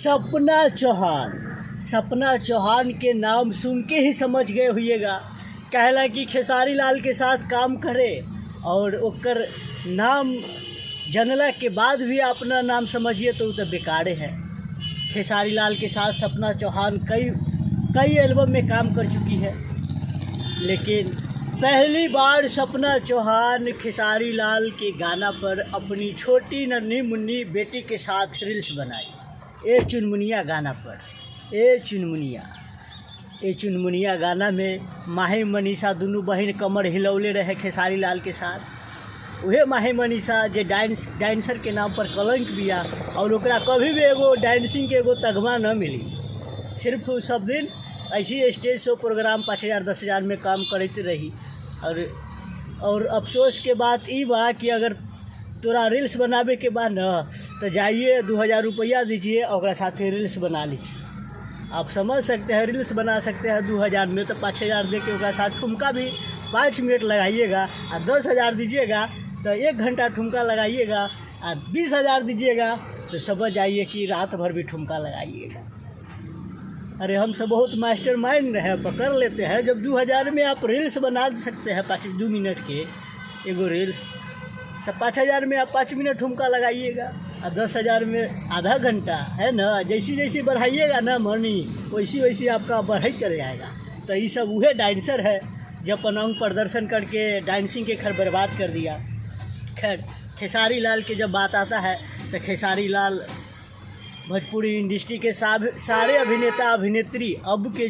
सपना चौहान के नाम सुन के ही समझ गए होइएगा कहला कि खेसारी लाल के साथ काम करे और ओकर नाम जनला के बाद भी अपना नाम समझिए तो बेकारे है। खेसारी लाल के साथ सपना चौहान कई एल्बम में काम कर चुकी है, लेकिन पहली बार सपना चौहान खेसारी लाल के गाना पर अपनी छोटी नन्ही मुन्नी बेटी के साथ रील्स बनाई। ए चुनमुनिया गाना में माही मनीषा दोनों बहन कमर हिलौले रहे खेसारी लाल के साथ। वह माही मनीषा जे डांसर के नाम पर कलंक बिया और ओकरा कभी भी एगो डांसिंग के एगो तगमा न मिली। सिर्फ सब दिन ऐसी स्टेज शो प्रोग्राम 5000 10,000 में काम करती रही। और अफसोस के बात ई बा कि अगर तोरा रील्स बनावे के बाद न तो जाइए 2000 रुपया दीजिए और साथ रील्स बना लीजिए। आप समझ सकते हैं रील्स बना सकते हैं 2000 में, तो 5000 दे के उसका साथ ठुमका भी 5 मिनट लगाइएगा। और 10,000 दीजिएगा तो 1 घंटा ठुमका लगाइएगा। और 20,000 दीजिएगा तो समझ जाइए कि रात भर भी ठुमका लगाइएगा। अरे हम सब बहुत मास्टर माइंड हैं, पकड़ लेते हैं। जब 2000 में आप रील्स बना सकते हैं 2 मिनट के एगो रील्स, तो 5000 में आप 5 मिनट ठुमका लगाइएगा। और 10,000 में आधा घंटा है ना। जैसी बढ़ाइएगा ना मनी वैसी आपका बढ़ाई चल जाएगा। तो ये सब वह डांसर है जब पनंग प्रदर्शन करके डांसिंग के घर बर्बाद कर दिया। खैर, खेसारी लाल के जब बात आता है तो खेसारी लाल भोजपुरी इंडस्ट्री के सारे अभिनेता अभिनेत्री अब के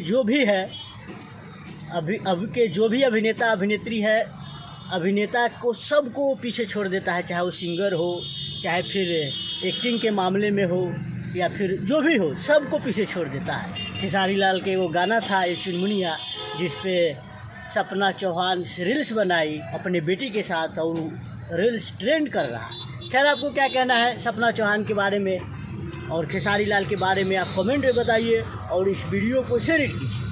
जो भी अभिनेता अभिनेत्री है, अभिनेता को सबको पीछे छोड़ देता है। चाहे वो सिंगर हो, चाहे फिर एक्टिंग के मामले में हो, या फिर जो भी हो, सबको पीछे छोड़ देता है। खेसारी लाल के वो गाना था ये चुनमुनिया, जिस पे सपना चौहान रील्स बनाई अपने बेटी के साथ और रील्स ट्रेंड कर रहा है। खैर, आपको क्या कहना है सपना चौहान के बारे में और खेसारी लाल के बारे में आप कमेंट में बताइए और इस वीडियो को शेयर कीजिए।